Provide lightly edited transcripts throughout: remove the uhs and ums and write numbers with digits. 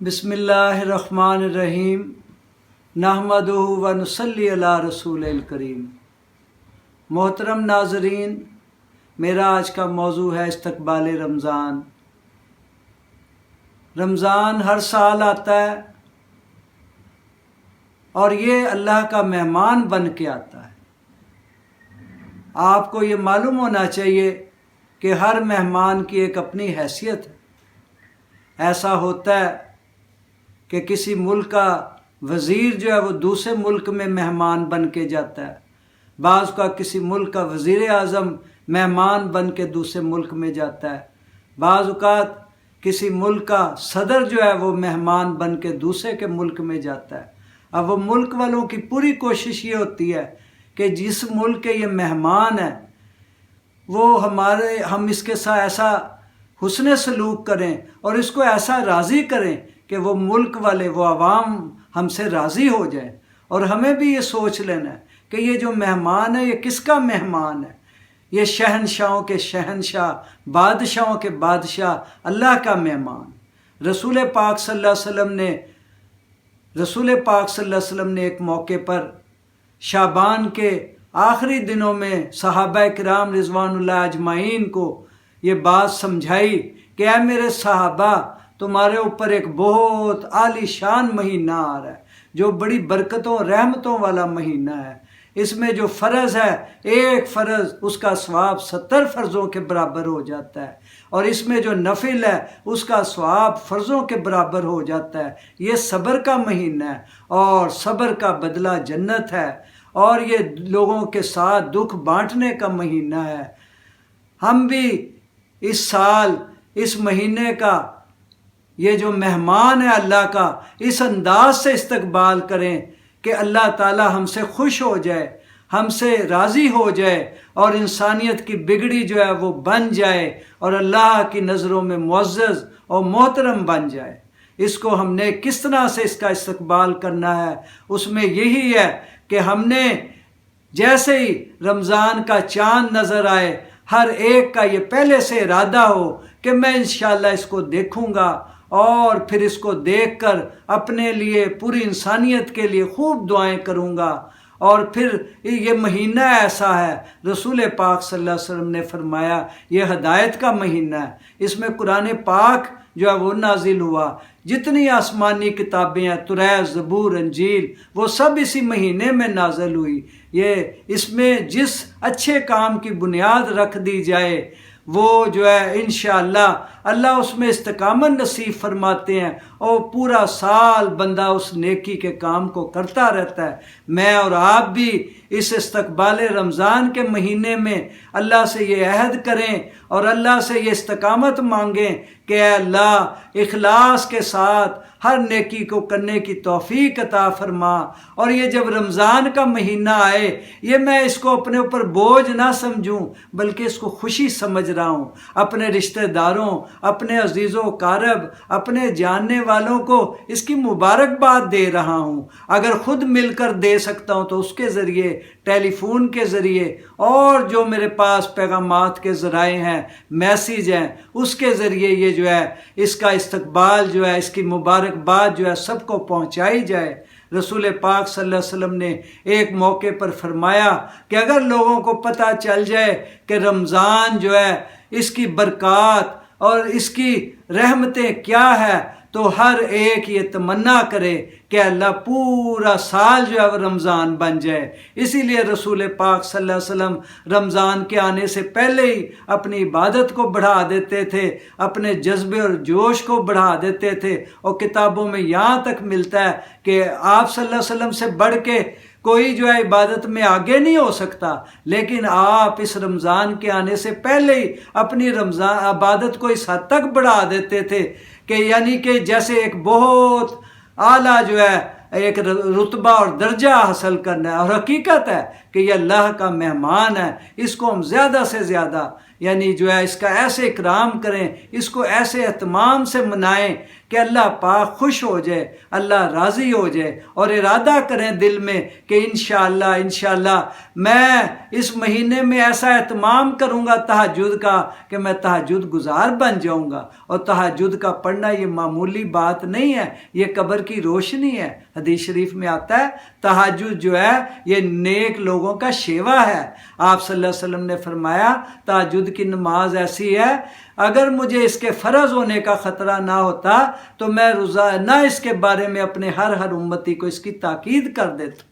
बिस्मिल्लाहिर्रहमानिर्रहीम नहमदुहु व नुसल्ली अला रसूलिल करीम। मोहतरम नाज़रीन, मेरा आज का मौजू है इस्तक़बाल रमज़ान। रमज़ान हर साल आता है और ये अल्लाह का मेहमान बन के आता है। आपको ये मालूम होना चाहिए कि हर मेहमान की एक अपनी हैसियत है। ऐसा होता है कि किसी मुल्क का वज़ीर जो है वो दूसरे मुल्क में मेहमान बन के जाता है। बाज़ का किसी मुल्क का वज़ीर आज़म मेहमान बन के दूसरे मुल्क में जाता है। बाज़ औक़ात किसी मुल्क का सदर जो है वो मेहमान बन के दूसरे के मुल्क में जाता है। अब वो मुल्क वालों की पूरी कोशिश ये होती है कि जिस मुल्क के ये मेहमान है वो हम इसके साथ ऐसा हुस्न सलूक करें और इसको ऐसा राज़ी करें कि वो मुल्क वाले, वो आवाम हमसे राज़ी हो जाए। और हमें भी ये सोच लेना है कि ये जो मेहमान है ये किसका मेहमान है। ये शहनशाहों के शहनशाह, बादशाहों के बादशाह, अल्लाह का मेहमान। रसूल पाक सल्लल्लाहु अलैहि वसल्लम ने एक मौके पर शाबान के आखिरी दिनों में सहाबा किराम रिज़वानुल्लाह अजमाइन को ये बात समझाई कि ऐ मेरे सहाबा, तुम्हारे ऊपर एक बहुत आलीशान महीना आ रहा है जो बड़ी बरकतों रहमतों वाला महीना है। इसमें जो फ़र्ज़ है, एक फ़र्ज़ उसका सवाब 70 फ़र्ज़ों के बराबर हो जाता है और इसमें जो नफिल है उसका सवाब फ़र्ज़ों के बराबर हो जाता है। ये सब्र का महीना है और सब्र का बदला जन्नत है और ये लोगों के साथ दुख बांटने का महीना है। हम भी इस साल इस महीने का ये जो मेहमान है अल्लाह का, इस अंदाज से इस्तकबाल करें कि अल्लाह ताला हमसे खुश हो जाए, हमसे राज़ी हो जाए और इंसानियत की बिगड़ी जो है वो बन जाए और अल्लाह की नज़रों में मुअज़्ज़ज़ और मोहतरम बन जाए। इसको हमने किस तरह से इसका इस्तकबाल करना है, उसमें यही है कि हमने जैसे ही रमज़ान का चाँद नज़र आए, हर एक का ये पहले से इरादा हो कि मैं इंशाअल्लाह इसको देखूँगा और फिर इसको देखकर अपने लिए, पूरी इंसानियत के लिए खूब दुआएं करूँगा। और फिर ये महीना ऐसा है, रसूल पाक सल्लल्लाहु अलैहि वसल्लम ने फरमाया ये हिदायत का महीना है। इसमें कुरान पाक जो है वो नाजिल हुआ, जितनी आसमानी किताबें हैं, तौरात, ज़बूर, इंजील, वो सब इसी महीने में नाजिल हुई। ये इसमें जिस अच्छे काम की बुनियाद रख दी जाए वो जो है इंशाअल्लाह अल्लाह उसमें इस्तिकामत नसीब फरमाते हैं और पूरा साल बंदा उस नेकी के काम को करता रहता है। मैं और आप भी इस इस्तकबाल रमज़ान के महीने में अल्लाह से ये अहद करें और अल्लाह से ये इस्तिकामत मांगें कि अल्लाह इखलास के साथ हर नेकी को करने की तौफीक अता फरमा। और ये जब रमज़ान का महीना आए, ये मैं इसको अपने ऊपर बोझ ना समझूं बल्कि इसको खुशी समझ रहा हूँ। अपने रिश्तेदारों, अपने अजीज़ों कारब, अपने जानने वालों को इसकी मुबारकबाद दे रहा हूँ। अगर ख़ुद मिलकर दे सकता हूँ तो उसके ज़रिए, टेलीफोन के ज़रिए और जो मेरे पास पैगामात के ज़राए हैं, मैसेज हैं, उसके ज़रिए ये जो है इसका इस्तकबाल जो है, इसकी मुबारकबाद जो है सबको पहुँचाई जाए। रसूल पाक सल्लल्लाहु अलैहि वसल्लम ने एक मौके पर फरमाया कि अगर लोगों को पता चल जाए कि रमज़ान जो है इसकी बरक़ात और इसकी रहमतें क्या है तो हर एक ये तमन्ना करे कि अल्लाह पूरा साल जो है वो रमज़ान बन जाए। इसीलिए रसूल पाक सल्लल्लाहु अलैहि वसल्लम रमज़ान के आने से पहले ही अपनी इबादत को बढ़ा देते थे, अपने जज्बे और जोश को बढ़ा देते थे। और किताबों में यहाँ तक मिलता है कि आप सल्लल्लाहु अलैहि वसल्लम से बढ़ के कोई जो है इबादत में आगे नहीं हो सकता, लेकिन आप इस रमज़ान के आने से पहले ही अपनी रमज़ान इबादत को इस हद तक बढ़ा देते थे कि यानी कि जैसे एक बहुत आला जो है एक रुतबा और दर्जा हासिल करना है। और हकीकत है कि ये अल्लाह का मेहमान है, इसको हम ज़्यादा से ज़्यादा यानी जो है इसका ऐसे इकराम करें, इसको ऐसे एहतमाम से मनाएं کہ اللہ پاک خوش ہو جائے، اللہ راضی ہو جائے، اور ارادہ کریں دل میں کہ انشاءاللہ میں اس مہینے میں ایسا اہتمام کروں گا تہجد کا کہ میں تہجد گزار بن جاؤں گا۔ اور تہجد کا پڑھنا یہ معمولی بات نہیں ہے، یہ قبر کی روشنی ہے۔ حدیث شریف میں آتا ہے تہجد جو ہے یہ نیک لوگوں کا شیوا ہے۔ آپ صلی اللہ علیہ وسلم نے فرمایا تہجد کی نماز ایسی ہے، اگر مجھے اس کے فرض ہونے کا خطرہ نہ ہوتا تو میں روزانہ اس کے بارے میں اپنے ہر امتی کو اس کی تاکید کر دیتا۔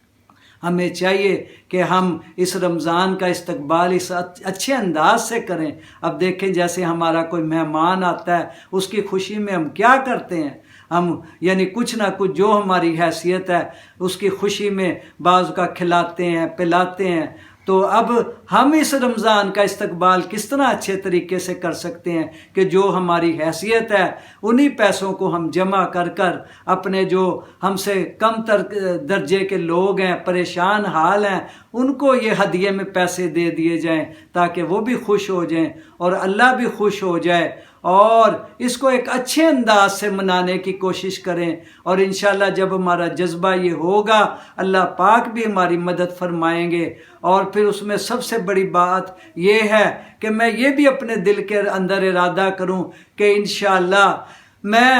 ہمیں چاہیے کہ ہم اس رمضان کا استقبال اس اچھے انداز سے کریں۔ اب دیکھیں جیسے ہمارا کوئی مہمان آتا ہے، اس کی خوشی میں ہم کیا کرتے ہیں؟ ہم یعنی کچھ نہ کچھ جو ہماری حیثیت ہے اس کی خوشی میں بعض کا کھلاتے ہیں، پلاتے ہیں۔ تو اب ہم اس رمضان کا استقبال کس طرح اچھے طریقے سے کر سکتے ہیں کہ جو ہماری حیثیت ہے انہی پیسوں کو ہم جمع کر کر اپنے جو ہم سے کم تر درجے کے لوگ ہیں، پریشان حال ہیں، ان کو یہ ہدیے میں پیسے دے دیے جائیں تاکہ وہ بھی خوش ہو جائیں اور اللہ بھی خوش ہو جائے، اور اس کو ایک اچھے انداز سے منانے کی کوشش کریں۔ اور انشاءاللہ جب ہمارا جذبہ یہ ہوگا اللہ پاک بھی ہماری مدد فرمائیں گے۔ اور پھر اس میں سب سے بڑی بات یہ ہے کہ میں یہ بھی اپنے دل کے اندر ارادہ کروں کہ انشاءاللہ میں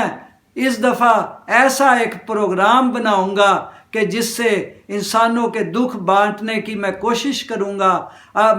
اس دفعہ ایسا ایک پروگرام بناؤں گا کہ جس سے انسانوں کے دکھ بانٹنے کی میں کوشش کروں گا۔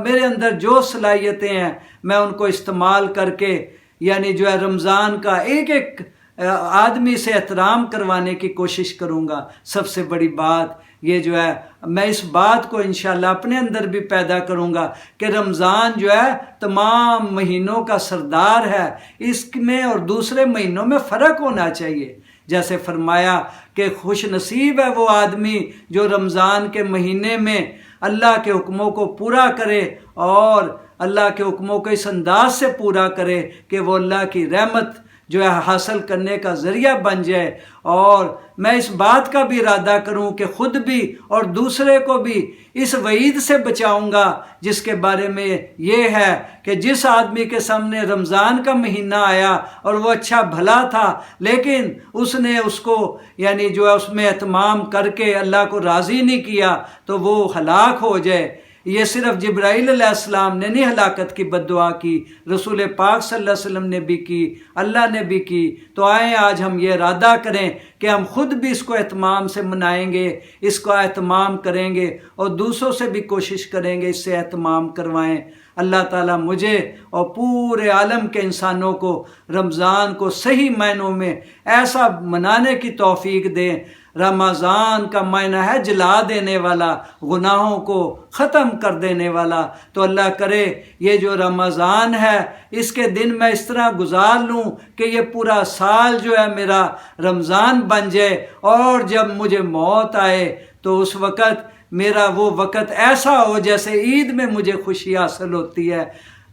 میرے اندر جو صلاحیتیں ہیں میں ان کو استعمال کر کے یعنی جو ہے رمضان کا ایک ایک آدمی سے احترام کروانے کی کوشش کروں گا۔ سب سے بڑی بات یہ جو ہے میں اس بات کو انشاءاللہ اپنے اندر بھی پیدا کروں گا کہ رمضان جو ہے تمام مہینوں کا سردار ہے، اس میں اور دوسرے مہینوں میں فرق ہونا چاہیے۔ جیسے فرمایا کہ خوش نصیب ہے وہ آدمی جو رمضان کے مہینے میں اللہ کے حکموں کو پورا کرے اور اللہ کے حکموں کو اس انداز سے پورا کرے کہ وہ اللہ کی رحمت جو ہے حاصل کرنے کا ذریعہ بن جائے۔ اور میں اس بات کا بھی ارادہ کروں کہ خود بھی اور دوسرے کو بھی اس وعید سے بچاؤں گا جس کے بارے میں یہ ہے کہ جس آدمی کے سامنے رمضان کا مہینہ آیا اور وہ اچھا بھلا تھا لیکن اس نے اس کو یعنی جو ہے اس میں اہتمام کر کے اللہ کو راضی نہیں کیا تو وہ ہلاک ہو جائے۔ یہ صرف جبرائیل علیہ السلام نے نہیں ہلاکت کی بد دعا کی، رسول پاک صلی اللہ علیہ وسلم نے بھی کی، اللہ نے بھی کی۔ تو آئیں آج ہم یہ ارادہ کریں کہ ہم خود بھی اس کو اہتمام سے منائیں گے، اس کا اہتمام کریں گے اور دوسروں سے بھی کوشش کریں گے اس سے اہتمام کروائیں۔ اللہ تعالیٰ مجھے اور پورے عالم کے انسانوں کو رمضان کو صحیح معنوں میں ایسا منانے کی توفیق دیں۔ رمضان کا معنی ہے جلا دینے والا، گناہوں کو ختم کر دینے والا۔ تو اللہ کرے یہ جو رمضان ہے اس کے دن میں اس طرح گزار لوں کہ یہ پورا سال جو ہے میرا رمضان بن جائے، اور جب مجھے موت آئے تو اس وقت میرا وہ وقت ایسا ہو جیسے عید میں مجھے خوشی حاصل ہوتی ہے،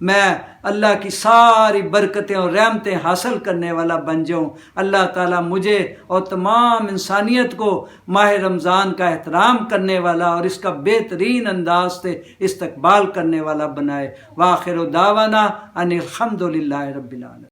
میں اللہ کی ساری برکتیں اور رحمتیں حاصل کرنے والا بن جاؤں۔ اللہ تعالیٰ مجھے اور تمام انسانیت کو ماہ رمضان کا احترام کرنے والا اور اس کا بہترین انداز سے استقبال کرنے والا بنائے۔ وآخر دعوانا ان الحمد للہ رب العالمین۔